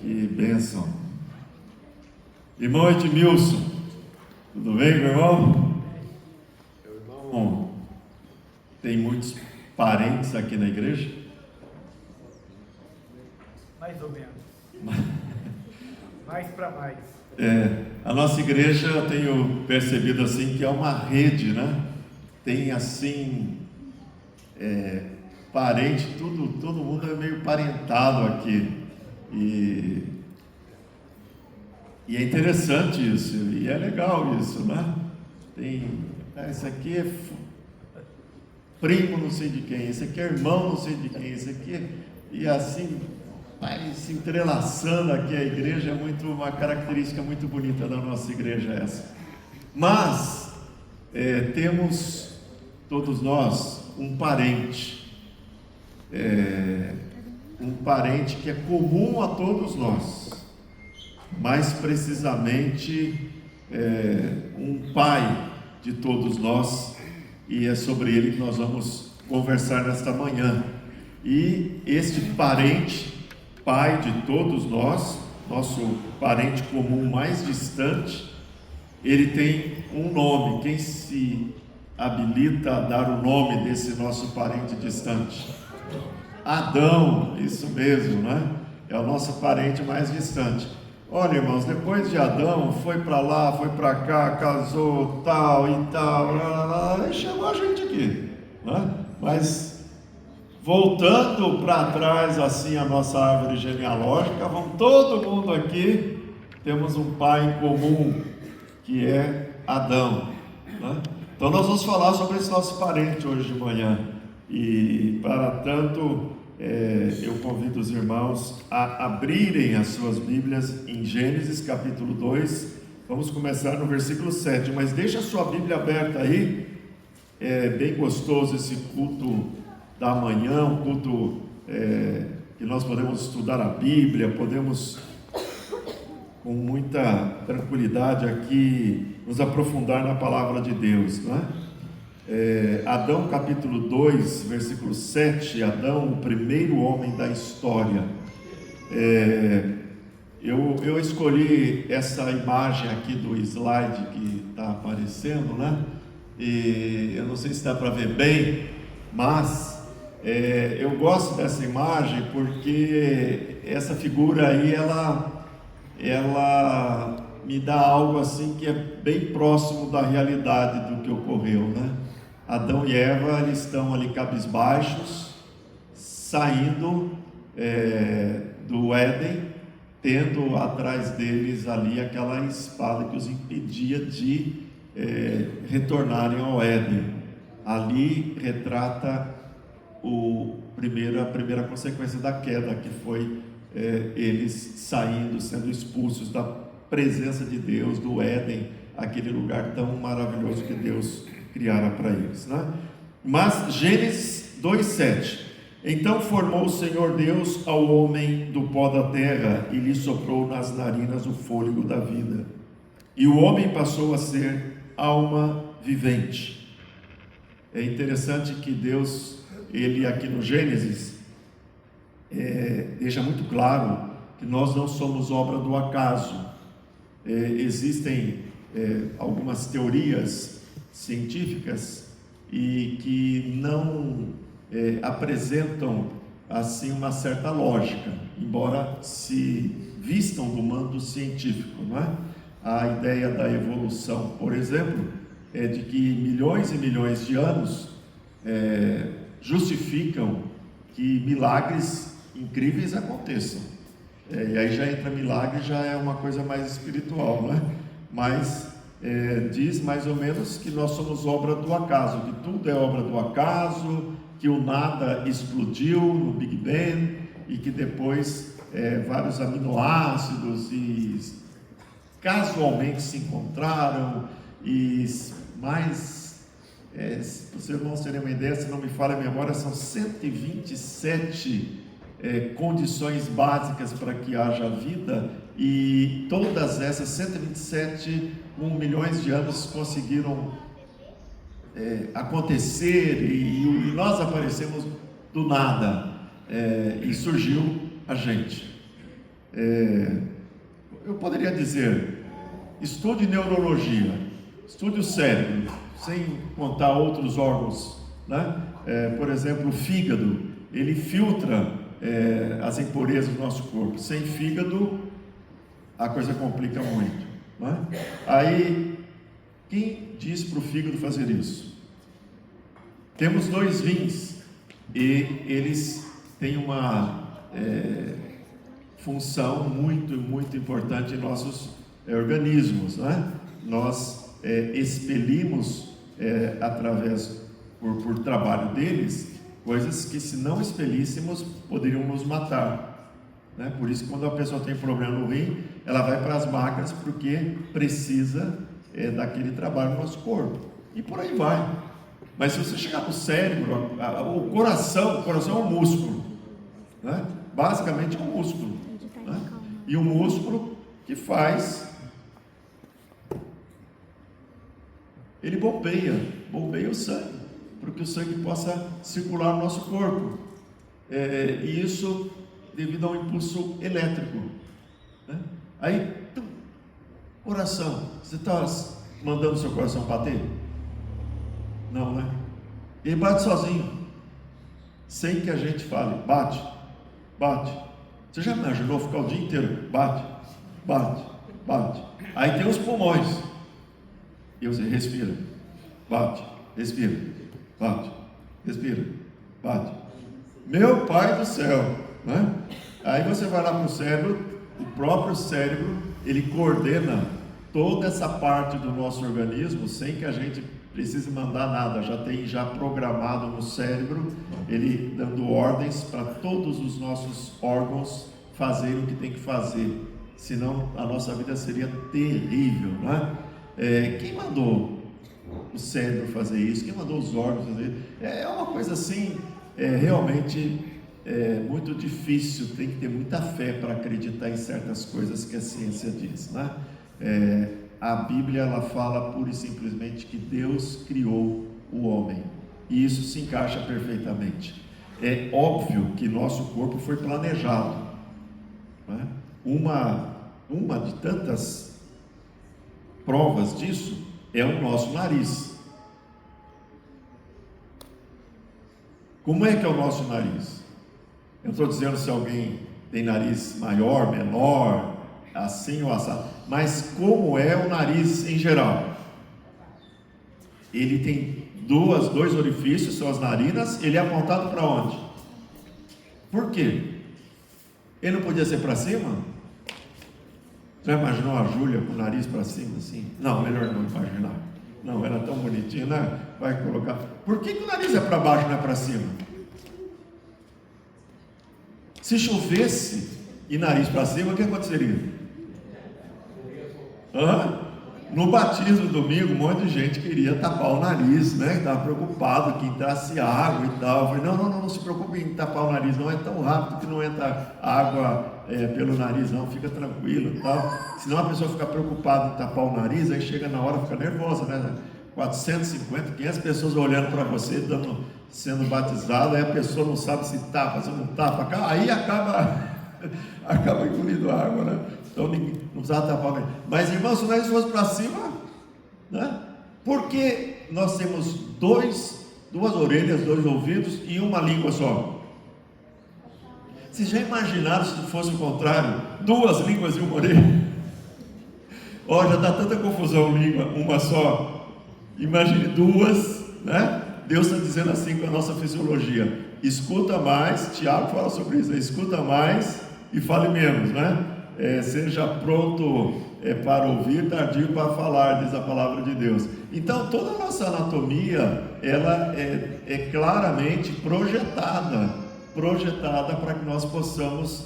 Que bênção. Irmão Edmilson, tudo bem, meu irmão? Meu irmão tem muitos parentes aqui na igreja? Mais ou menos. Mais para mais. A nossa igreja, eu tenho percebido assim que é uma rede, né? Tem assim, parente, todo mundo é meio parentado aqui. E é interessante isso, e é legal isso, né? Esse aqui é primo não sei de quem, esse aqui é irmão não sei de quem, esse aqui, e assim, vai se entrelaçando aqui a igreja, é uma característica muito bonita da nossa igreja essa. Mas, temos, todos nós, um parente que é comum a todos nós, mais precisamente um pai de todos nós, e é sobre ele que nós vamos conversar nesta manhã. E este parente, pai de todos nós, nosso parente comum mais distante, ele tem um nome. Quem se habilita a dar o nome desse nosso parente distante? Adão, isso mesmo, né? É o nosso parente mais distante. Olha, irmãos, depois de Adão, foi para lá, foi para cá, casou, tal e tal, e chegou a gente aqui, né? Mas, voltando para trás, assim, a nossa árvore genealógica, vamos todo mundo aqui, temos um pai em comum, que é Adão, né? Então, nós vamos falar sobre esse nosso parente hoje de manhã, e, para tanto, eu convido os irmãos a abrirem as suas Bíblias em Gênesis capítulo 2, vamos começar no versículo 7, mas deixa a sua Bíblia aberta aí. É bem gostoso esse culto da manhã, um culto que nós podemos estudar a Bíblia, podemos com muita tranquilidade aqui nos aprofundar na palavra de Deus, não é? Adão capítulo 2, versículo 7, Adão, o primeiro homem da história. Eu escolhi essa imagem aqui do slide que está aparecendo, né? E eu não sei se dá para ver bem, mas eu gosto dessa imagem porque essa figura aí, ela me dá algo assim que é bem próximo da realidade do que ocorreu, né? Adão e Eva, eles estão ali cabisbaixos, saindo do Éden, tendo atrás deles ali aquela espada que os impedia de retornarem ao Éden. Ali retrata a primeira consequência da queda, que foi eles saindo, sendo expulsos da presença de Deus, do Éden, aquele lugar tão maravilhoso que Deus criara para eles, né? Mas Gênesis 2:7. Então formou o Senhor Deus ao homem do pó da terra e lhe soprou nas narinas o fôlego da vida, e o homem passou a ser alma vivente. É interessante que Deus, ele aqui no Gênesis, deixa muito claro que nós não somos obra do acaso. Existem algumas teorias científicas e que não apresentam assim uma certa lógica, embora se vistam do manto científico, não é? A ideia da evolução, por exemplo, é de que milhões e milhões de anos justificam que milagres incríveis aconteçam. E aí já entra milagre, já é uma coisa mais espiritual, né? Mas diz mais ou menos que nós somos obra do acaso, que tudo é obra do acaso, que o nada explodiu no Big Bang e que depois vários aminoácidos casualmente se encontraram, e mais, se vocês vão terem uma ideia, se não me falha a memória, são 127 condições básicas para que haja vida, e todas essas 127, com milhões de anos, conseguiram acontecer, e nós aparecemos do nada, e surgiu a gente. Eu poderia dizer, estude neurologia, estude o cérebro, sem contar outros órgãos, né? Por exemplo, o fígado, ele filtra as impurezas do nosso corpo. Sem fígado, a coisa complica muito, né? Aí, quem diz para o fígado fazer isso? Temos 2 rins e eles têm uma função muito, muito importante em nossos organismos, né? Nós expelimos por trabalho deles, coisas que, se não expelíssemos, poderiam nos matar, né? Por isso, quando a pessoa tem problema no rim, ela vai para as macas, porque precisa daquele trabalho no nosso corpo, e por aí vai. Mas se você chegar no cérebro, o coração é um músculo, né? Basicamente é um músculo, né? E o músculo que faz, ele bombeia o sangue, para que o sangue possa circular no nosso corpo, e isso devido a um impulso elétrico, né? Aí, coração, você está mandando seu coração bater? Não, né? Ele bate sozinho, sem que a gente fale, bate. Você já imaginou ficar o dia inteiro? Bate. Aí tem os pulmões, e você respira, bate, respira, bate, respira, bate. Meu Pai do céu, né? Aí você vai lá para o cérebro, o próprio cérebro, ele coordena toda essa parte do nosso organismo, sem que a gente precise mandar nada, já tem programado no cérebro, ele dando ordens para todos os nossos órgãos fazerem o que tem que fazer, senão a nossa vida seria terrível, né? Quem mandou o cérebro fazer isso? Quem mandou os órgãos fazer isso? É uma coisa assim, realmente muito difícil, tem que ter muita fé para acreditar em certas coisas que a ciência diz, né? A Bíblia, ela fala pura e simplesmente que Deus criou o homem, e isso se encaixa perfeitamente. É óbvio que nosso corpo foi planejado, né? Uma de tantas provas disso é o nosso nariz. Como é que é o nosso nariz? Eu não estou dizendo se alguém tem nariz maior, menor, assim ou assado, mas como é o nariz em geral? Ele tem dois orifícios, são as narinas. Ele é apontado para onde? Por quê? Ele não podia ser para cima? Já imaginou a Júlia com o nariz para cima assim? Não, melhor não imaginar. Não, ela é tão bonitinha, né? Vai colocar. Por que o nariz é para baixo, não é para cima? Se chovesse e nariz para cima, o que aconteceria? No batismo domingo, um monte de gente queria tapar o nariz, né? Estava preocupado que entrasse água e tal. Eu falei, não se preocupe em tapar o nariz, não é tão rápido que não entra água pelo nariz, não, fica tranquilo e tal. Senão a pessoa fica preocupada em tapar o nariz, aí chega na hora, fica nervosa, né? 450, 500 pessoas olhando para você, sendo batizado, aí a pessoa não sabe se tapa, se não tapa, aí acaba engolindo água, né? Então não precisava tapar o nariz. Mas, irmãos, se o nariz fosse para cima, né? Porque nós temos duas orelhas, 2 ouvidos e uma língua só. Vocês já imaginaram se fosse o contrário? 2 línguas e uma orelha? Já dá tanta confusão, língua, uma só. Imagine 2, né? Deus está dizendo assim com a nossa fisiologia: escuta mais. Tiago fala sobre isso, escuta mais e fale menos, né? Seja pronto para ouvir, tardio para falar, diz a palavra de Deus. Então toda a nossa anatomia, ela é claramente projetada para que nós possamos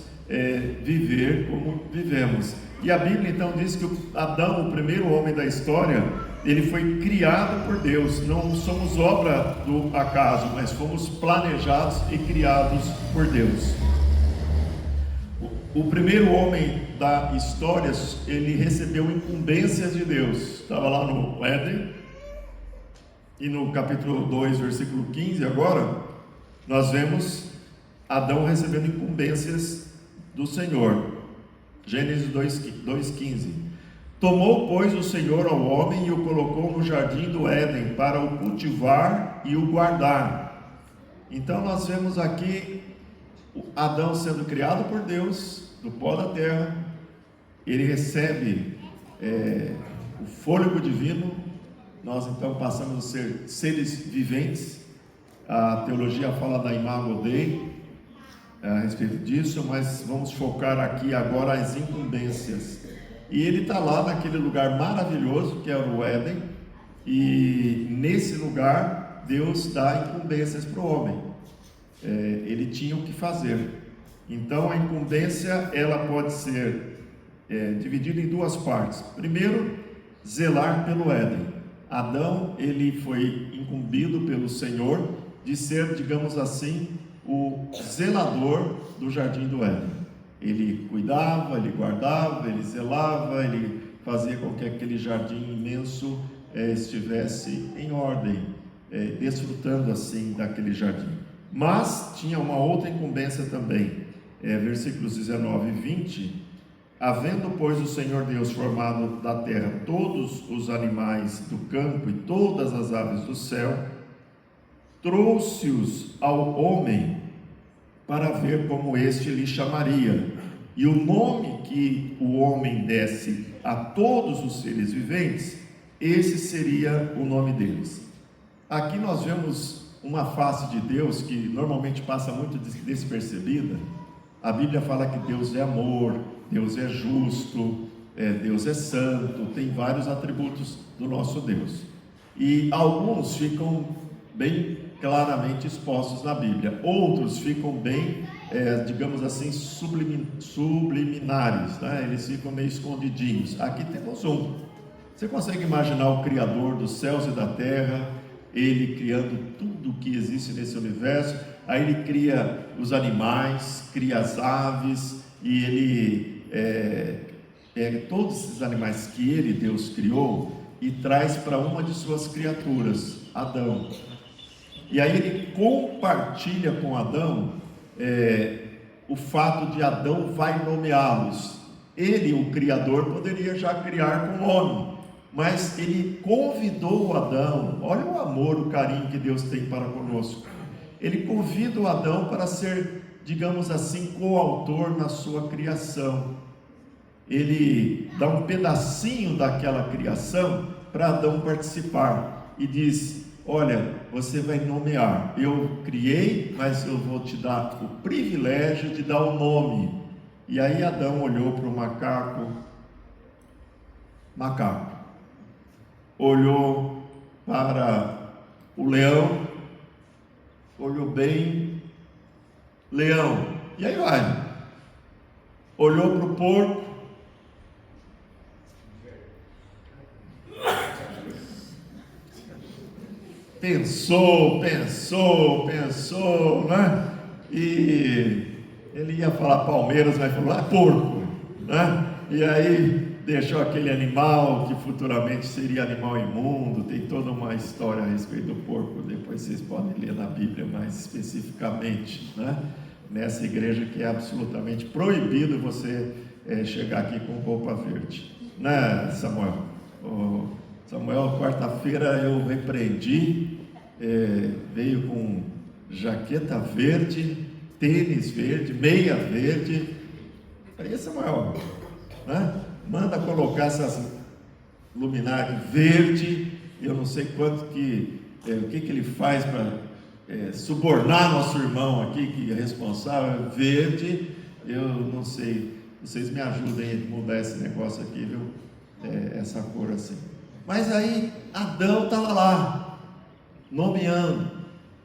viver como vivemos. E a Bíblia então diz que Adão, o primeiro homem da história, ele foi criado por Deus. Não somos obra do acaso, mas fomos planejados e criados por Deus. O primeiro homem da história, ele recebeu incumbências de Deus. Estava lá no Éden, e no capítulo 2, versículo 15 agora, nós vemos Adão recebendo incumbências do Senhor. Gênesis 2,15. Tomou, pois, o Senhor ao homem e o colocou no jardim do Éden para o cultivar e o guardar. Então nós vemos aqui Adão sendo criado por Deus, do pó da terra. Ele recebe o fôlego divino. Nós então passamos a ser seres viventes. A teologia fala da imago Dei a respeito disso, mas vamos focar aqui agora as incumbências. E ele está lá naquele lugar maravilhoso que é o Éden, e nesse lugar Deus dá incumbências para o homem. Ele tinha o que fazer. Então a incumbência ela pode ser dividida em duas partes. Primeiro, zelar pelo Éden. Adão, ele foi incumbido pelo Senhor de ser, digamos assim, o zelador do jardim do Éden. Ele cuidava, ele guardava, ele zelava, ele fazia com que aquele jardim imenso estivesse em ordem, desfrutando assim daquele jardim. Mas tinha uma outra incumbência também, versículos 19 e 20. Havendo, pois, o Senhor Deus formado da terra todos os animais do campo e todas as aves do céu, trouxe-os ao homem para ver como este lhe chamaria. E o nome que o homem desse a todos os seres viventes, esse seria o nome deles. Aqui nós vemos uma face de Deus que normalmente passa muito despercebida. A Bíblia fala que Deus é amor, Deus é justo, Deus é santo, tem vários atributos do nosso Deus. E alguns ficam bem claramente expostos na Bíblia, outros ficam bem, digamos assim, subliminares, né? Eles ficam meio escondidinhos. Aqui temos um. Você consegue imaginar o Criador dos céus e da terra, ele criando tudo que existe nesse universo? Aí ele cria os animais, cria as aves, e ele pega todos esses animais que ele, Deus, criou, e traz para uma de suas criaturas, Adão. E aí ele compartilha com Adão o fato de Adão vai nomeá-los. Ele, o Criador, poderia já criar com nome, mas ele convidou Adão. Olha o amor, o carinho que Deus tem para conosco. Ele convida o Adão para ser, digamos assim, coautor na sua criação. Ele dá um pedacinho daquela criação para Adão participar e diz: olha, você vai nomear. Eu criei, mas eu vou te dar o privilégio de dar o nome. E aí Adão olhou para o macaco, olhou para o leão, olhou bem, leão, e aí vai, olhou para o porco, pensou, né? E ele ia falar Palmeiras, mas falou porco, né? E aí deixou aquele animal que futuramente seria animal imundo. Tem toda uma história a respeito do porco, depois vocês podem ler na Bíblia mais especificamente, né? Nessa igreja que é absolutamente proibido você chegar aqui com roupa verde, né, Samuel? Samuel, quarta-feira eu repreendi, veio com jaqueta verde, tênis verde, meia verde. Aí, Samuel, né? Manda colocar essas luminárias verde. Eu não sei quanto que, o que ele faz para subornar nosso irmão aqui, que é responsável, verde. Eu não sei, vocês me ajudem a mudar esse negócio aqui, viu? Essa cor assim. Mas aí Adão estava lá, nomeando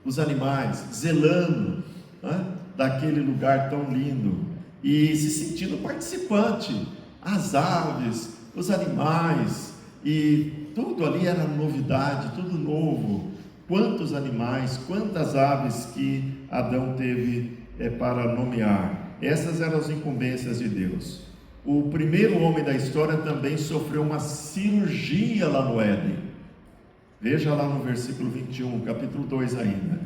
os animais, zelando, né, daquele lugar tão lindo, e se sentindo participante. As aves, os animais, e tudo ali era novidade, tudo novo. Quantos animais, quantas aves que Adão teve para nomear. Essas eram as incumbências de Deus. O primeiro homem da história também sofreu uma cirurgia lá no Éden. Veja lá no versículo 21, capítulo 2 ainda.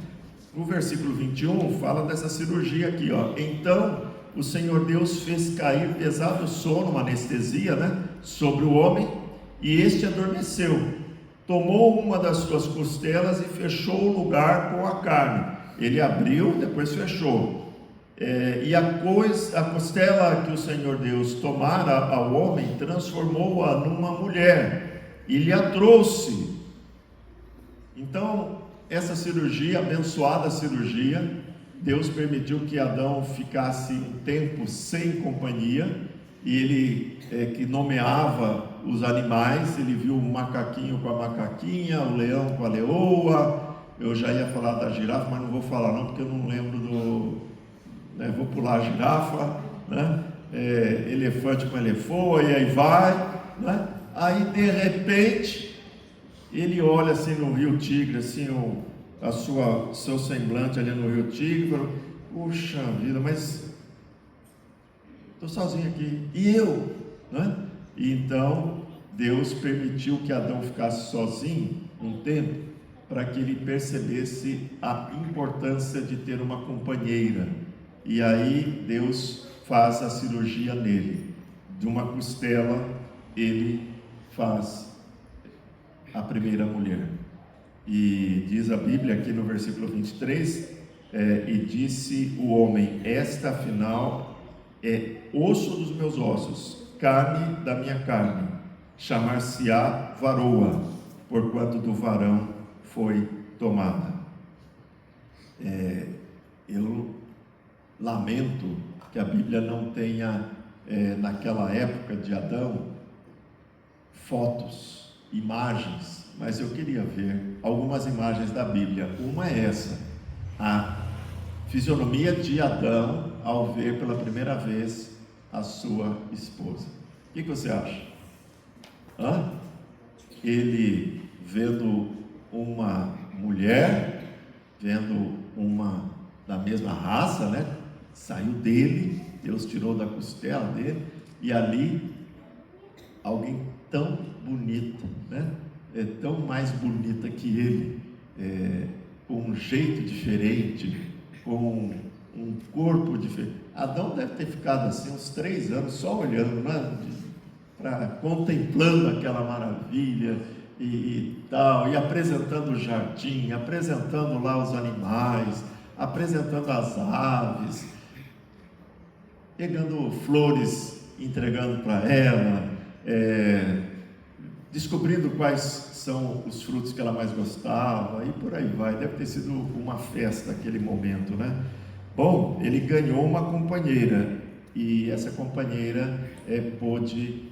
O versículo 21 fala dessa cirurgia aqui, ó. Então o Senhor Deus fez cair pesado sono, uma anestesia, né, sobre o homem, e este adormeceu. Tomou uma das suas costelas e fechou o lugar com a carne. Ele abriu, depois fechou. E a costela que o Senhor Deus tomara ao homem, transformou-a numa mulher e lhe a trouxe. Então, essa cirurgia, abençoada cirurgia, Deus permitiu que Adão ficasse um tempo sem companhia, e ele que nomeava os animais, ele viu o macaquinho com a macaquinha, o leão com a leoa. Eu já ia falar da girafa, mas não vou falar não, porque eu não lembro vou pular a girafa, né? Elefante com elefoa, e aí vai, né? Aí de repente ele olha assim no rio Tigre, assim, seu semblante ali no rio Tigre, e fala: puxa vida, mas estou sozinho aqui, e eu, né? E então Deus permitiu que Adão ficasse sozinho um tempo, para que ele percebesse a importância de ter uma companheira. E aí Deus faz a cirurgia nele. De uma costela ele faz a primeira mulher. E diz a Bíblia aqui no versículo 23, e disse o homem: esta afinal é osso dos meus ossos, carne da minha carne, chamar-se-á varoa, porquanto do varão foi tomada. Eu lamento que a Bíblia não tenha, naquela época de Adão, fotos, imagens, mas eu queria ver algumas imagens da Bíblia. Uma é essa, a fisionomia de Adão ao ver pela primeira vez a sua esposa. O que você acha? Ele vendo uma mulher, vendo uma da mesma raça, né? Saiu dele, Deus tirou da costela dele, e ali alguém tão bonita, né? Tão mais bonita que ele, com um jeito diferente, com um corpo diferente. Adão deve ter ficado assim uns 3 anos só olhando, né? Contemplando aquela maravilha e tal, e apresentando o jardim, apresentando lá os animais, apresentando as aves, pegando flores, entregando para ela, descobrindo quais são os frutos que ela mais gostava, e por aí vai. Deve ter sido uma festa aquele momento, né? Bom, ele ganhou uma companheira, e essa companheira pôde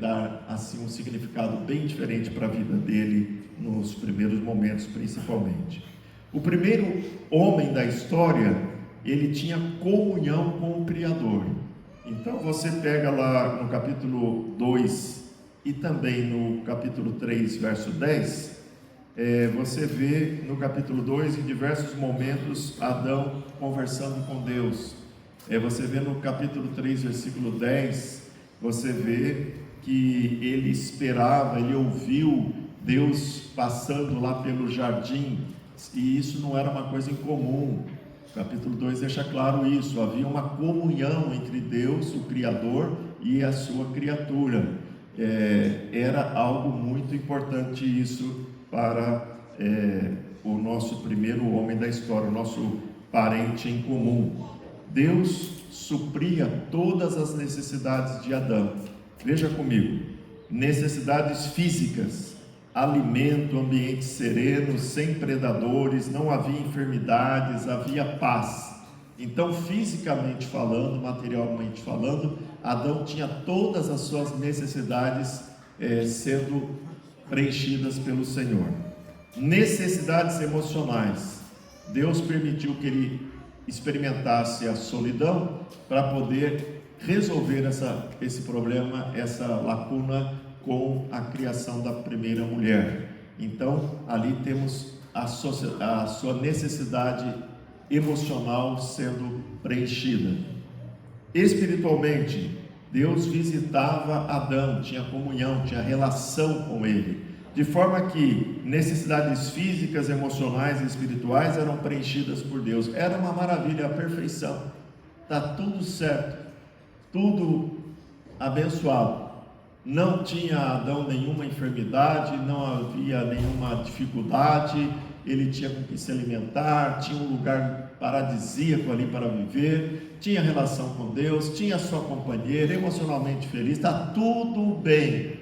dar assim um significado bem diferente para a vida dele, nos primeiros momentos principalmente. O primeiro homem da história, ele tinha comunhão com o Criador. Então você pega lá no capítulo 2 e também no capítulo 3, verso 10, você vê no capítulo 2, em diversos momentos, Adão conversando com Deus. Você vê no capítulo 3, versículo 10, você vê que ele esperava, ele ouviu Deus passando lá pelo jardim, e isso não era uma coisa incomum. O capítulo 2 deixa claro isso, havia uma comunhão entre Deus, o Criador, e a sua criatura. Era algo muito importante isso para o nosso primeiro homem da história, o nosso parente em comum. Deus supria todas as necessidades de Adão. Veja comigo: necessidades físicas, alimento, ambiente sereno, sem predadores, não havia enfermidades, havia paz. Então, fisicamente falando, materialmente falando, Adão tinha todas as suas necessidades sendo preenchidas pelo Senhor. Necessidades emocionais, Deus permitiu que ele experimentasse a solidão para poder resolver esse problema, essa lacuna com a criação da primeira mulher. Então ali temos a sua necessidade emocional sendo preenchida. Espiritualmente, Deus visitava Adão, tinha comunhão, tinha relação com ele, de forma que necessidades físicas, emocionais e espirituais eram preenchidas por Deus. Era uma maravilha, a perfeição. está tudo certo, tudo abençoado. Não tinha Adão nenhuma enfermidade, não havia nenhuma dificuldade, ele tinha com que se alimentar, tinha um lugar paradisíaco ali para viver, tinha relação com Deus, tinha sua companheira, emocionalmente feliz, está tudo bem.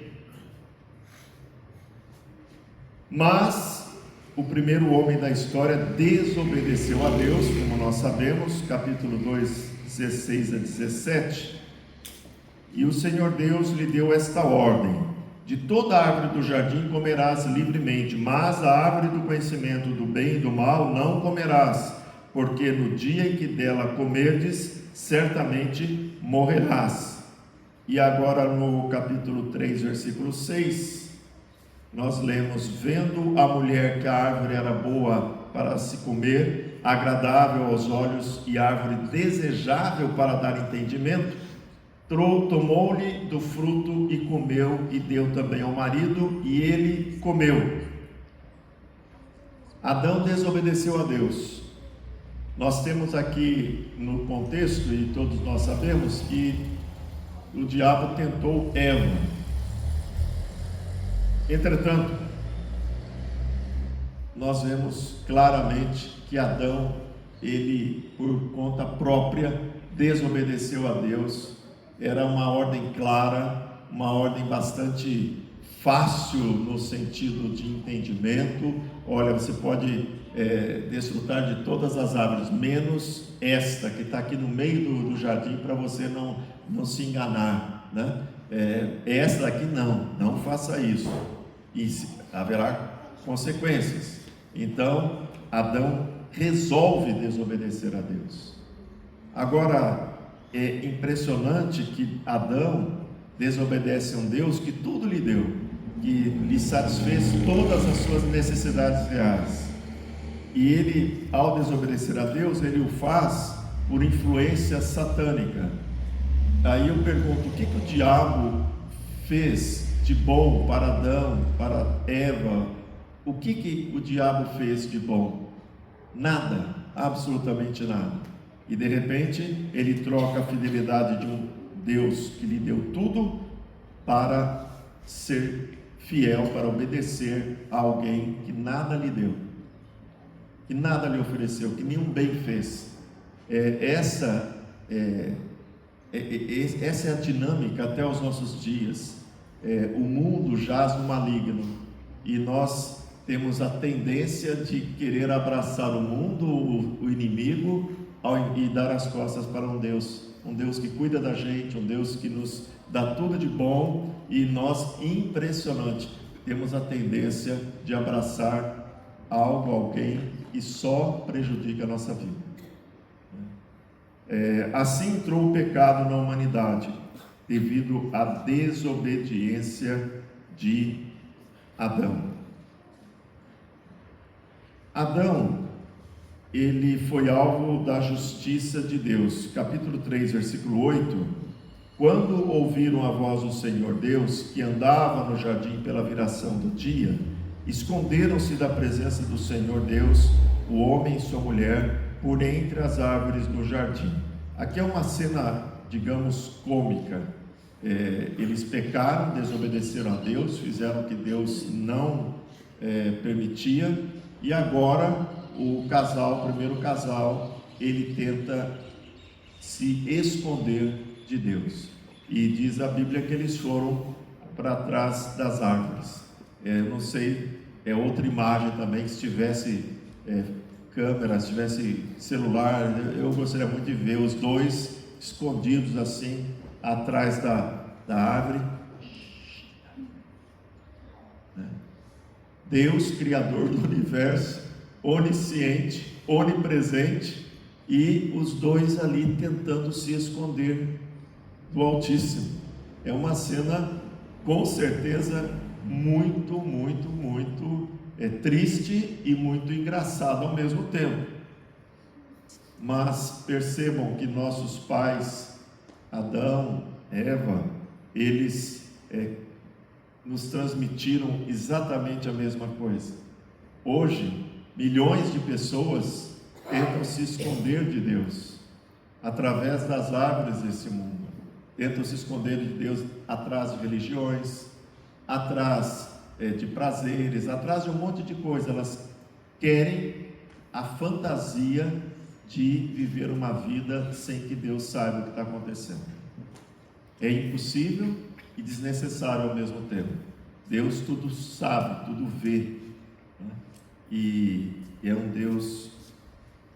Mas o primeiro homem da história desobedeceu a Deus, como nós sabemos, capítulo 2, 16 a 17, e o Senhor Deus lhe deu esta ordem: de toda árvore do jardim comerás livremente, mas a árvore do conhecimento do bem e do mal não comerás, porque no dia em que dela comerdes, certamente morrerás. E agora no capítulo 3, versículo 6, nós lemos: vendo a mulher que a árvore era boa para se comer, agradável aos olhos e árvore desejável para dar entendimento, tomou-lhe do fruto e comeu, e deu também ao marido, e ele comeu. Adão desobedeceu a Deus. Nós temos aqui no contexto, e todos nós sabemos, que o diabo tentou Eva. Entretanto, nós vemos claramente que Adão, ele por conta própria desobedeceu a Deus. Era uma ordem clara, uma ordem bastante fácil no sentido de entendimento. Olha, você pode desfrutar de todas as árvores, menos esta que está aqui no meio do jardim, para você não se enganar, né? Esta aqui não faça isso, e haverá consequências. Então, Adão resolve desobedecer a Deus. Agora, é impressionante que Adão desobedece a um Deus que tudo lhe deu, que lhe satisfez todas as suas necessidades reais. E ele, ao desobedecer a Deus, ele o faz por influência satânica. Aí eu pergunto: o que o diabo fez de bom para Adão, para Eva? O que o diabo fez de bom? Nada, absolutamente nada. E de repente ele troca a fidelidade de um Deus que lhe deu tudo para ser fiel, para obedecer a alguém que nada lhe deu, que nada lhe ofereceu, que nenhum bem fez. Essa é a dinâmica até os nossos dias. O mundo jaz no maligno, e nós temos a tendência de querer abraçar o mundo, o inimigo, e dar as costas para um Deus que cuida da gente, um Deus que nos dá tudo de bom, e nós, impressionante, temos a tendência de abraçar algo, alguém que só prejudica a nossa vida. Assim entrou o pecado na humanidade, devido à desobediência de Adão. Adão, ele foi alvo da justiça de Deus. Capítulo 3, versículo 8: quando ouviram a voz do Senhor Deus, que andava no jardim pela viração do dia, esconderam-se da presença do Senhor Deus, o homem e sua mulher, por entre as árvores do jardim. Aqui é uma cena, digamos, cômica. Eles pecaram, desobedeceram a Deus, fizeram o que Deus não permitia, e agora o primeiro casal, ele tenta se esconder de Deus. E diz a Bíblia que eles foram para trás das árvores. Não sei, é outra imagem também, que se tivesse câmera, se tivesse celular, eu gostaria muito de ver os dois escondidos assim, atrás da árvore. Deus, Criador do universo, onisciente, onipresente, e os dois ali tentando se esconder do Altíssimo. É uma cena, com certeza, muito, muito, muito triste e muito engraçada ao mesmo tempo. Mas percebam que nossos pais, Adão, Eva, eles nos transmitiram exatamente a mesma coisa. Hoje, milhões de pessoas tentam se esconder de Deus. através das árvores desse mundo, tentam se esconder de Deus atrás de religiões, atrás de prazeres, atrás de um monte de coisa. Elas querem a fantasia de viver uma vida sem que Deus saiba o que está acontecendo. É impossível e desnecessário ao mesmo tempo. Deus tudo sabe, tudo vê, né? E é um Deus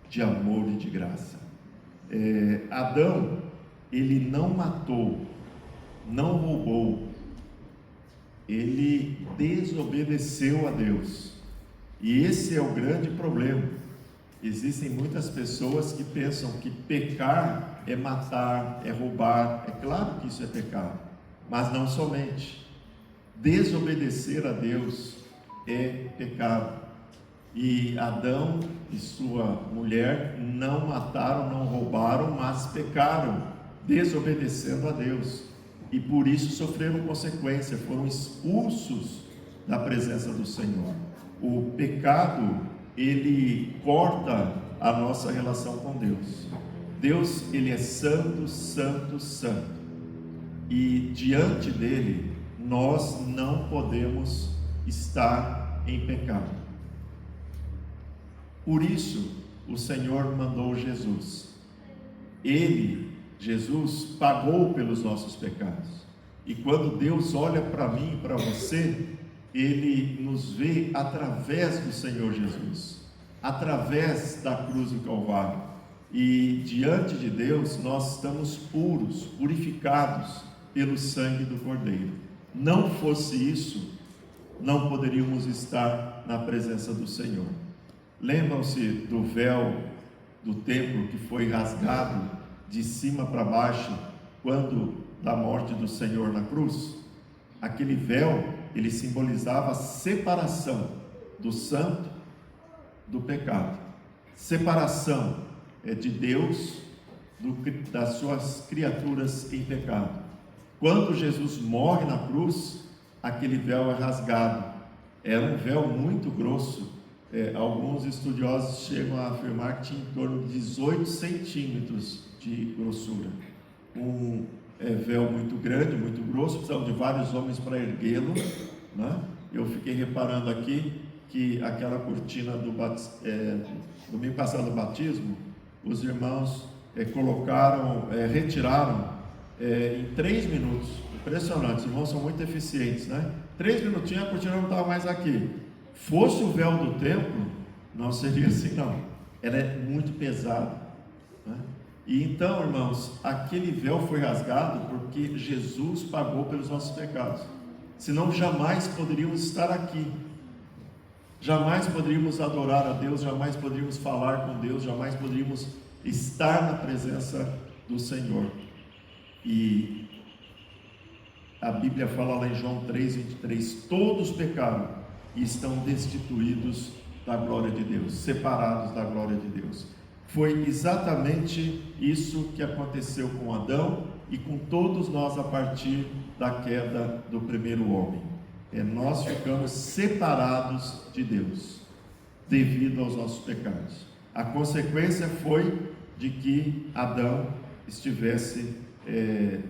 de amor e de graça. Adão, ele não matou, não roubou, ele desobedeceu a Deus. E esse é o grande problema. Existem muitas pessoas que pensam que pecar é matar, é roubar. É claro que isso é pecado, mas não somente. Desobedecer a Deus é pecado. E Adão e sua mulher não mataram, não roubaram, mas pecaram, desobedecendo a Deus. E por isso sofreram consequência, foram expulsos da presença do Senhor. O pecado, ele corta a nossa relação com Deus. Deus, ele é santo, santo, santo. E diante dele, nós não podemos estar em pecado. Por isso, o Senhor mandou Jesus. Ele, Jesus, pagou pelos nossos pecados. E quando Deus olha para mim e para você, Ele nos vê através do Senhor Jesus, através da cruz do Calvário. E diante de Deus, nós estamos puros, purificados pelo sangue do Cordeiro. Não fosse isso, não poderíamos estar na presença do Senhor. Lembram-se do véu do templo que foi rasgado de cima para baixo quando da morte do Senhor na cruz? Aquele véu, ele simbolizava a separação do santo do pecado, separação de Deus das suas criaturas em pecado. Quando Jesus morre na cruz, aquele véu é rasgado. Era um véu muito grosso. Alguns estudiosos chegam a afirmar que tinha em torno de 18 centímetros de grossura. Um véu muito grande, muito grosso, precisava de vários homens para erguê-lo, né? Eu fiquei reparando aqui que aquela cortina domingo passado do batismo, os irmãos retiraram em 3 minutos. Impressionante, os irmãos são muito eficientes, né? 3 minutinhos a cortina não estava mais aqui. Fosse o véu do templo, não seria assim não, ela é muito pesada, né? E então, irmãos, aquele véu foi rasgado porque Jesus pagou pelos nossos pecados, senão jamais poderíamos estar aqui, jamais poderíamos adorar a Deus, jamais poderíamos falar com Deus, jamais poderíamos estar na presença do Senhor. E a Bíblia fala lá em João 3:23, todos pecaram e estão destituídos da glória de Deus, separados da glória de Deus. Foi exatamente isso que aconteceu com Adão e com todos nós a partir da queda do primeiro homem. Nós ficamos separados de Deus devido aos nossos pecados. A consequência foi de que Adão estivesse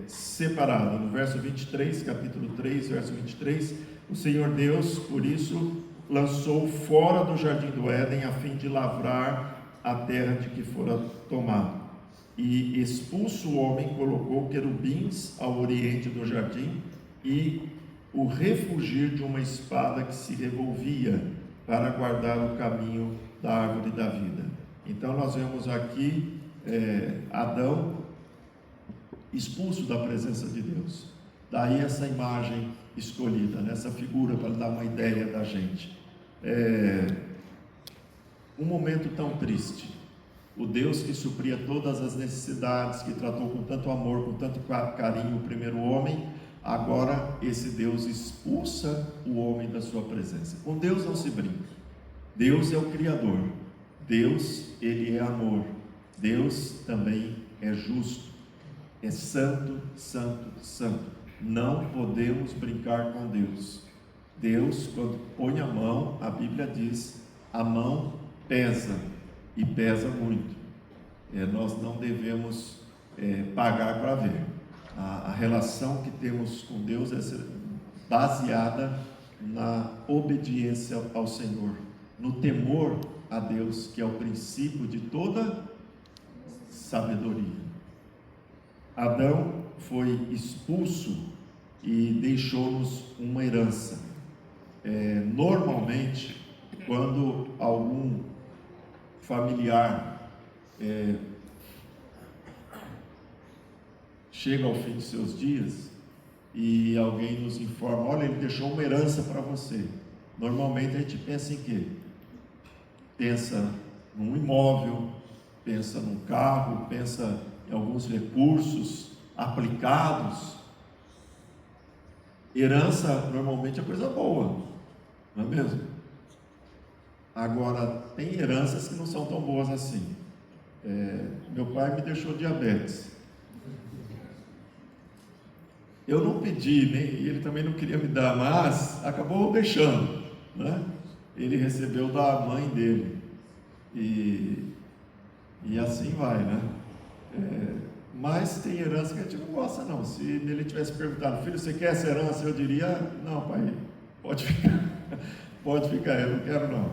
separado. No verso 23, capítulo 3, verso 23, o Senhor Deus, por isso, lançou fora do jardim do Éden, a fim de lavrar a terra de que fora tomado. E expulso o homem, colocou querubins ao oriente do jardim, e o refugir de uma espada que se revolvia, para guardar o caminho da árvore da vida. Então nós vemos aqui Adão expulso da presença de Deus. Daí essa imagem escolhida, essa figura, para dar uma ideia da gente. Um momento tão triste. O Deus que supria todas as necessidades, que tratou com tanto amor, com tanto carinho o primeiro homem, agora esse Deus expulsa o homem da sua presença. Com Deus não se brinca. Deus é o Criador. Deus, Ele é amor. Deus também é justo. É santo, santo, santo. Não podemos brincar com Deus. Deus, quando põe a mão, a Bíblia diz, a mão pesa, e pesa muito. nós não devemos pagar para ver. A relação que temos com Deus é baseada na obediência ao Senhor, no temor a Deus, que é o princípio de toda sabedoria. Adão foi expulso e deixou-nos uma herança. Normalmente, quando algum familiar chega ao fim de seus dias e alguém nos informa: olha, ele deixou uma herança para você. Normalmente a gente pensa em quê? Pensa num imóvel, pensa num carro, pensa em alguns recursos aplicados. Herança normalmente é coisa boa, não é mesmo? Agora, tem heranças que não são tão boas assim. Meu pai me deixou diabetes. Eu não pedi, nem ele também não queria me dar, mas acabou deixando, né? Ele recebeu da mãe dele, e assim vai, né? Mas tem herança que a gente não gosta, não. Se ele tivesse perguntado: filho, você quer essa herança? Eu diria: não, pai, pode ficar, eu não quero não.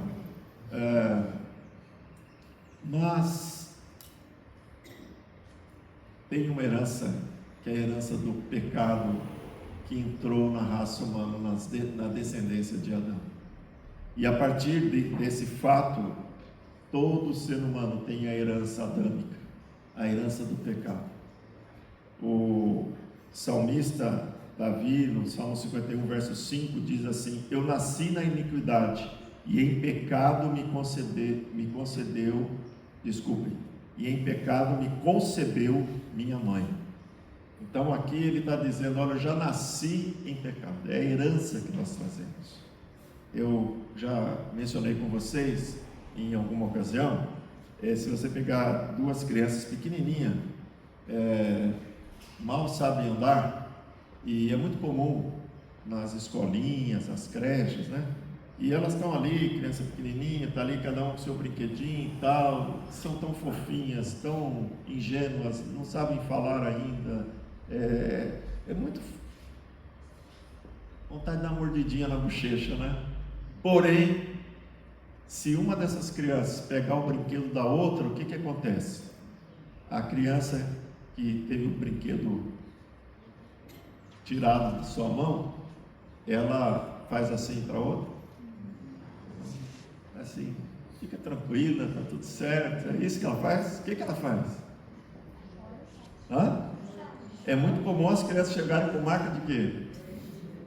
Mas tem uma herança, que é a herança do pecado, que entrou na raça humana, na descendência de Adão. E a partir desse fato, todo ser humano tem a herança adâmica, a herança do pecado. O salmista Davi, no Salmo 51, verso 5, diz assim: eu nasci na iniquidade, e em pecado me concebeu minha mãe. Então aqui ele está dizendo: olha, eu já nasci em pecado. É a herança que nós trazemos. Eu já mencionei com vocês em alguma ocasião, se você pegar duas crianças pequenininhas, mal sabem andar, e é muito comum nas escolinhas, nas creches, né? E elas estão ali, criança pequenininha, está ali cada um com seu brinquedinho e tal, são tão fofinhas, tão ingênuas, não sabem falar ainda, é muito vontade de dar uma mordidinha na bochecha, né? Porém, se uma dessas crianças pegar o brinquedo da outra, o que acontece? A criança que teve o brinquedo tirado de sua mão, ela faz assim para a outra, assim, fica tranquila, está tudo certo. É isso que ela faz? O que ela faz? É muito comum as crianças chegarem com marca de quê?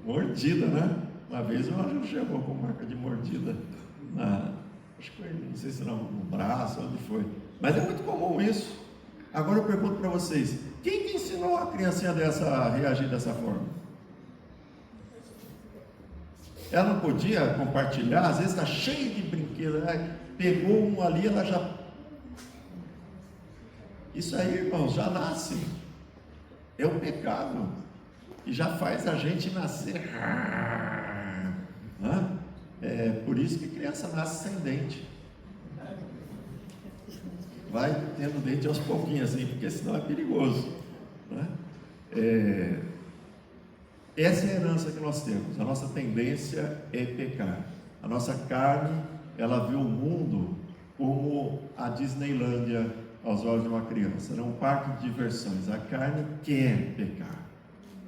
Mordida, né? Uma vez o Ângelo chegou com marca de mordida acho que foi, não sei se era no braço, onde foi, mas é muito comum isso. Agora eu pergunto para vocês: quem que ensinou a criancinha dessa a reagir dessa forma? Ela não podia compartilhar? Às vezes está cheio de brinquedos, pegou um ali, ela já... Isso aí, irmãos, já nasce. É o pecado, e já faz a gente nascer. É por isso que criança nasce sem dente. Vai tendo dente aos pouquinhos, assim, porque senão é perigoso, né? Essa é a herança que nós temos. A nossa tendência é pecar. A nossa carne, ela vê o mundo como a Disneylândia aos olhos de uma criança. É um parque de diversões. A carne quer pecar.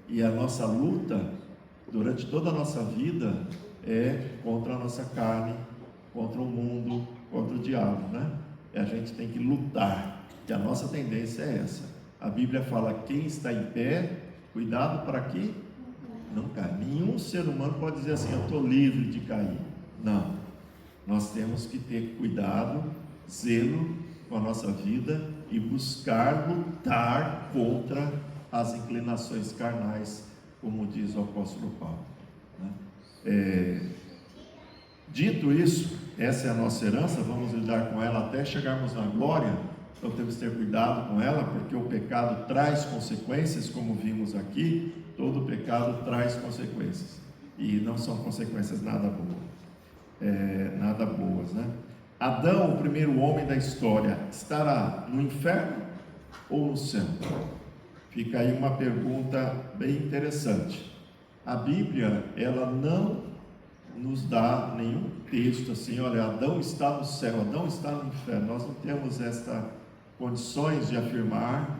E a nossa luta, durante toda a nossa vida, é contra a nossa carne, contra o mundo, contra o diabo, né? E a gente tem que lutar, que a nossa tendência é essa. A Bíblia fala: quem está em pé, cuidado para que não caia. Nenhum ser humano pode dizer assim: eu estou livre de cair. Não, nós temos que ter cuidado, zelo com a nossa vida e buscar lutar contra as inclinações carnais, como diz o apóstolo Paulo, né? Dito isso, essa é a nossa herança, vamos lidar com ela até chegarmos na glória. Então temos que ter cuidado com ela, porque o pecado traz consequências, como vimos aqui. Todo pecado traz consequências, e não são consequências nada boas, né? Adão, o primeiro homem da história, estará no inferno ou no céu? Fica aí uma pergunta bem interessante. A Bíblia, ela não nos dá nenhum texto assim, olha, Adão está no céu, Adão está no inferno. Nós não temos estas condições de afirmar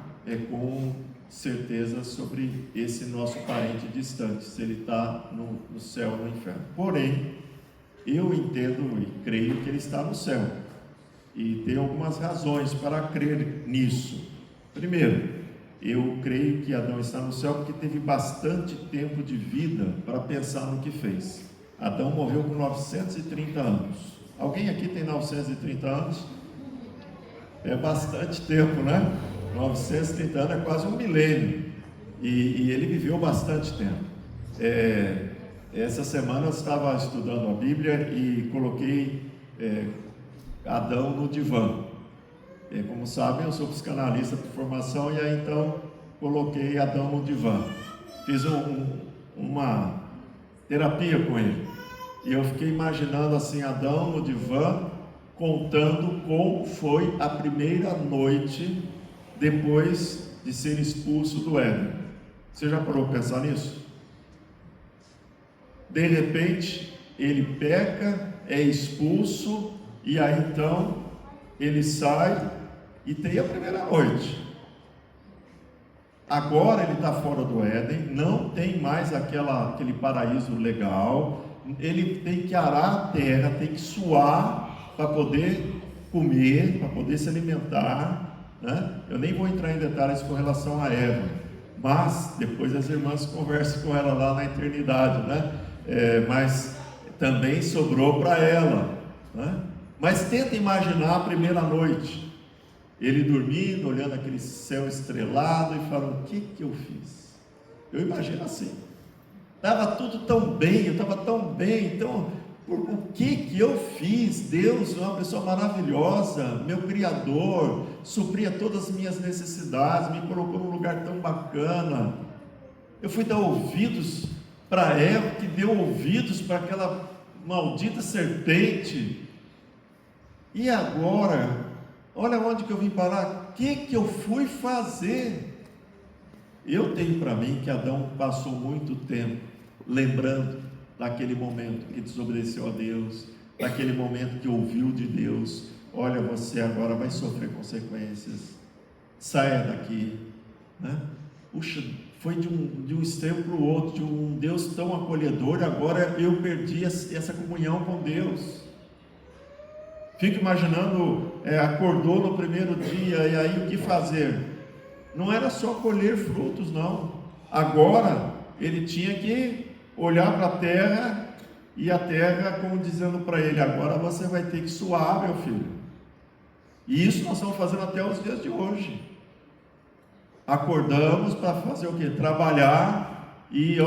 com certeza sobre esse nosso parente distante, se ele está no céu ou no inferno. Porém, eu entendo e creio que ele está no céu, e tem algumas razões para crer nisso. Primeiro, eu creio que Adão está no céu porque teve bastante tempo de vida para pensar no que fez. Adão morreu com 930 anos. Alguém aqui tem 930 anos? É bastante tempo, né? 930 anos é quase um milênio. E ele viveu bastante tempo. Essa semana eu estava estudando a Bíblia e coloquei Adão no divã. Como sabem, eu sou psicanalista por formação, e aí então coloquei Adão no divã. Fiz uma terapia com ele. E eu fiquei imaginando assim, Adão no divã, contando como foi a primeira noite depois de ser expulso do Éden. Você já parou para pensar nisso? De repente, ele peca, é expulso, e aí então ele sai e tem a primeira noite. Agora ele está fora do Éden, não tem mais aquele paraíso legal, ele tem que arar a terra, tem que suar para poder comer, para poder se alimentar, né? Eu nem vou entrar em detalhes com relação a Eva, mas depois as irmãs conversam com ela lá na eternidade, né? Mas também sobrou para ela, né? Mas tenta imaginar a primeira noite, ele dormindo, olhando aquele céu estrelado e falando: o que eu fiz? Eu imagino assim, estava tudo tão bem, eu estava tão bem, então o que eu fiz? Deus é uma pessoa maravilhosa, meu Criador, supria todas as minhas necessidades, me colocou num lugar tão bacana. Eu fui dar ouvidos para Eva, que deu ouvidos para aquela maldita serpente. E agora, olha onde que eu vim parar, o que eu fui fazer? Eu tenho para mim que Adão passou muito tempo lembrando daquele momento que desobedeceu a Deus, daquele momento que ouviu de Deus: olha, você agora vai sofrer consequências, saia daqui, né? Puxa, foi de um extremo para o outro, de um Deus tão acolhedor, agora eu perdi essa comunhão com Deus. Fico imaginando, acordou no primeiro dia, e aí o que fazer? Não era só colher frutos, não. Agora ele tinha que olhar para a terra, e a terra como dizendo para ele: agora você vai ter que suar, meu filho. E isso nós estamos fazendo até os dias de hoje. Acordamos para fazer o quê? Trabalhar, e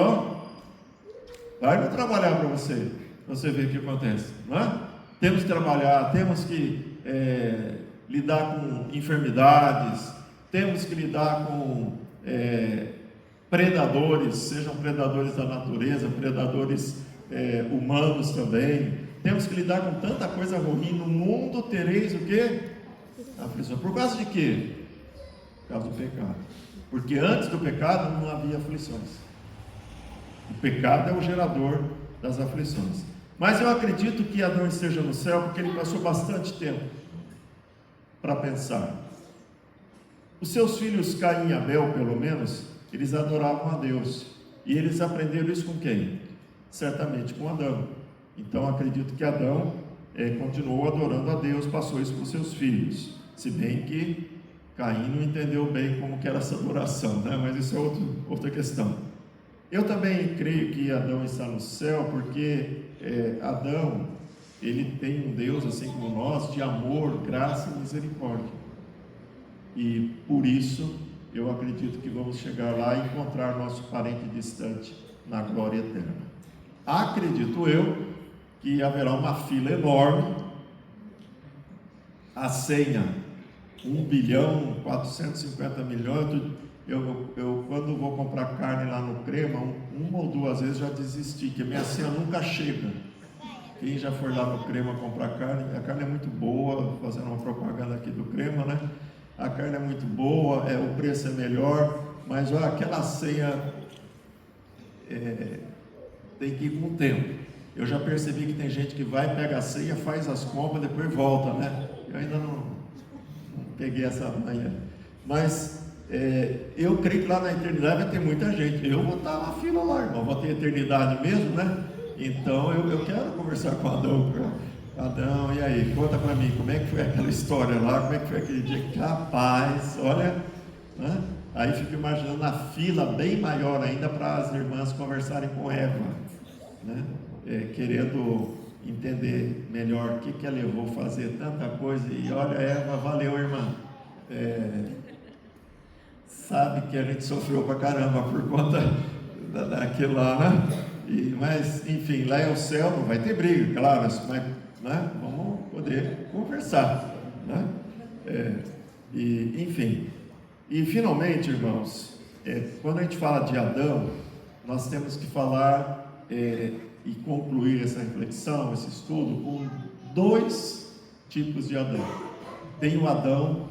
vai não trabalhar para você ver o que acontece, não é? Temos que trabalhar, temos que lidar com enfermidades, temos que lidar com predadores, sejam predadores da natureza, predadores humanos também. Temos que lidar com tanta coisa ruim. No mundo tereis o quê? Aflição. Por causa de quê? Por causa do pecado. Porque antes do pecado não havia aflições. O pecado é o gerador das aflições. Mas eu acredito que Adão esteja no céu porque ele passou bastante tempo para pensar. Os seus filhos Caim e Abel, pelo menos, eles adoravam a Deus. E eles aprenderam isso com quem? Certamente com Adão. Então acredito que Adão continuou adorando a Deus, passou isso para os seus filhos. Se bem que Caim não entendeu bem como que era essa adoração, né? Mas isso é outra questão. Eu também creio que Adão está no céu porque Adão, ele tem um Deus assim como nós, de amor, graça e misericórdia. E por isso eu acredito que vamos chegar lá e encontrar nosso parente distante na glória eterna. Acredito eu que haverá uma fila enorme, a senha 1.450.000.000. Eu quando vou comprar carne lá no Crema, uma ou duas vezes já desisti, que a minha senha nunca chega. Quem já foi lá no Crema comprar carne, a carne é muito boa, fazendo uma propaganda aqui do Crema, né? A carne é muito boa, o preço é melhor, mas olha, aquela ceia tem que ir com o tempo. Eu já percebi que tem gente que vai, pega a ceia, faz as compras, depois volta, né? Eu ainda não peguei essa manhã. Mas eu creio que lá na eternidade vai ter muita gente. Eu vou estar na fila lá, irmão. Vou ter eternidade mesmo, né? Então eu quero conversar com Adão. Adão, e aí? Conta para mim, como é que foi aquela história lá? Como é que foi aquele dia? Capaz, olha, né? Aí fico imaginando a fila bem maior ainda para as irmãs conversarem com Eva, né? Querendo entender melhor o que a levou a fazer tanta coisa. E olha, Eva, valeu, irmã. Sabe que a gente sofreu pra caramba por conta daquilo lá, né? Mas, enfim, lá é o céu, não vai ter briga, claro, mas, né? Vamos poder conversar, né? Enfim. E finalmente, irmãos, quando a gente fala de Adão, nós temos que falar e concluir essa reflexão, esse estudo, com 2 tipos de Adão. Tem o Adão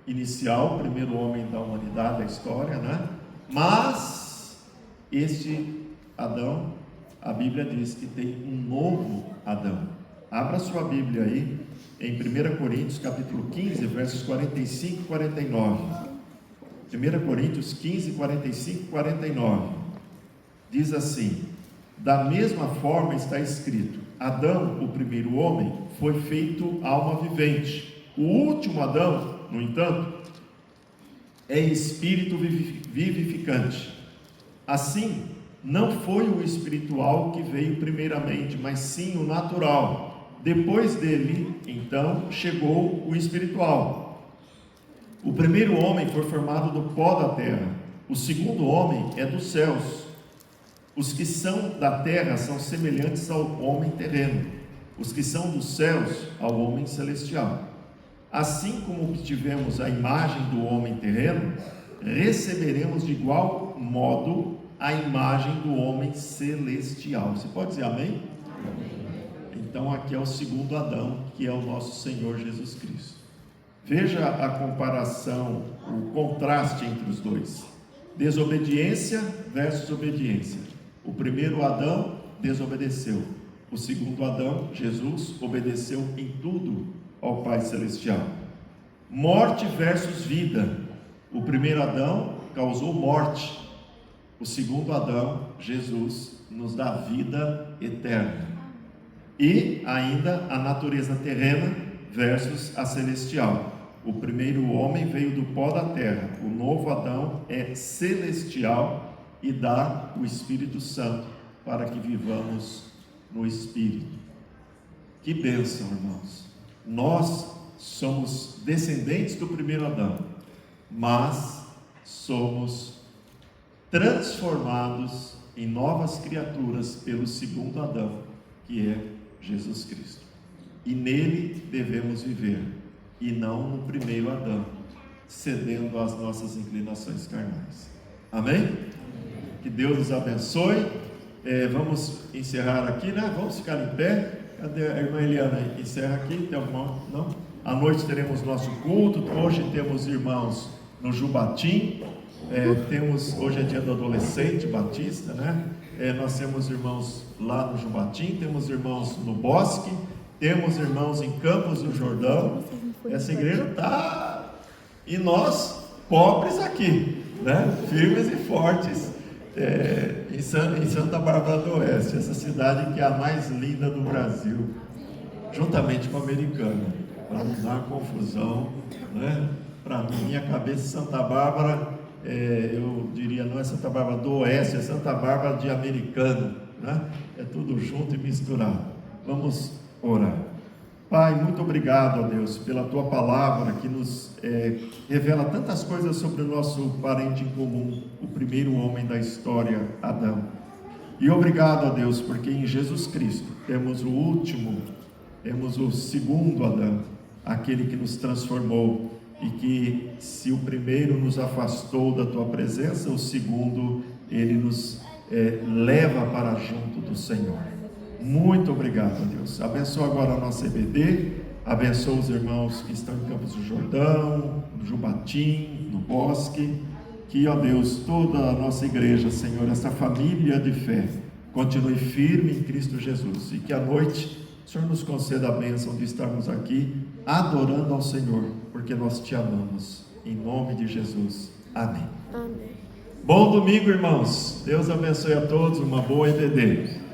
inicial, o primeiro homem da humanidade, da história, né? Mas este Adão, a Bíblia diz que tem um novo Adão. Abra sua Bíblia aí, em 1 Coríntios, capítulo 15, versos 45 e 49. 1 Coríntios 15, 45 e 49. Diz assim: da mesma forma está escrito: Adão, o primeiro homem, foi feito alma vivente. O último Adão, no entanto, é espírito vivificante. Assim, não foi o espiritual que veio primeiramente, mas sim o natural. Depois dele, então, chegou o espiritual. O primeiro homem foi formado do pó da terra. O segundo homem é dos céus. Os que são da terra são semelhantes ao homem terreno. Os que são dos céus, ao homem celestial. Assim como obtivemos a imagem do homem terreno, receberemos de igual modo a imagem do homem celestial. Você pode dizer amém? Amém. Então aqui é o segundo Adão, que é o nosso Senhor Jesus Cristo. Veja a comparação, o contraste entre os dois. Desobediência versus obediência. O primeiro Adão desobedeceu. O segundo Adão, Jesus, obedeceu em tudo ao Pai Celestial. Morte versus vida. O primeiro Adão causou morte. O segundo Adão, Jesus, nos dá vida eterna. E ainda a natureza terrena versus a celestial. O primeiro homem veio do pó da terra. O novo Adão é celestial e dá o Espírito Santo para que vivamos no Espírito. Que bênção, irmãos! Nós somos descendentes do primeiro Adão, mas somos transformados em novas criaturas pelo segundo Adão, que é Jesus Cristo. E nele devemos viver, e não no primeiro Adão, cedendo às nossas inclinações carnais. Amém? Que Deus nos abençoe. Vamos encerrar aqui, né? Vamos ficar em pé. Cadê a irmã Eliana? Encerra aqui. Tem alguma? Não? À noite teremos nosso culto. Hoje temos irmãos no Jubatim. Hoje é dia do adolescente batista, né? Nós temos irmãos lá no Jubatim, temos irmãos no Bosque, temos irmãos em Campos do Jordão. Essa igreja está, e nós pobres aqui, né? Firmes e fortes, em Santa Bárbara do Oeste, essa cidade que é a mais linda do Brasil, juntamente com a Americana, para não dar confusão, né? Para minha cabeça, Santa Bárbara, eu diria, não é Santa Bárbara do Oeste, é Santa Bárbara de Americana, né? É tudo junto e misturado. Vamos orar. Pai, muito obrigado, ó Deus, pela Tua palavra que nos revela tantas coisas sobre o nosso parente em comum, o primeiro homem da história, Adão. E obrigado, ó Deus, porque em Jesus Cristo temos o último, temos o segundo Adão, aquele que nos transformou, e que se o primeiro nos afastou da Tua presença, o segundo, ele nos leva para junto do Senhor. Muito obrigado, Deus. Abençoa agora a nossa EBD, abençoa os irmãos que estão em Campos do Jordão, no Jubatim, no Bosque, que, ó Deus, toda a nossa igreja, Senhor, essa família de fé, continue firme em Cristo Jesus, e que à noite o Senhor nos conceda a bênção de estarmos aqui adorando ao Senhor, porque nós te amamos, em nome de Jesus, amém. Amém. Bom domingo, irmãos, Deus abençoe a todos, uma boa EBD.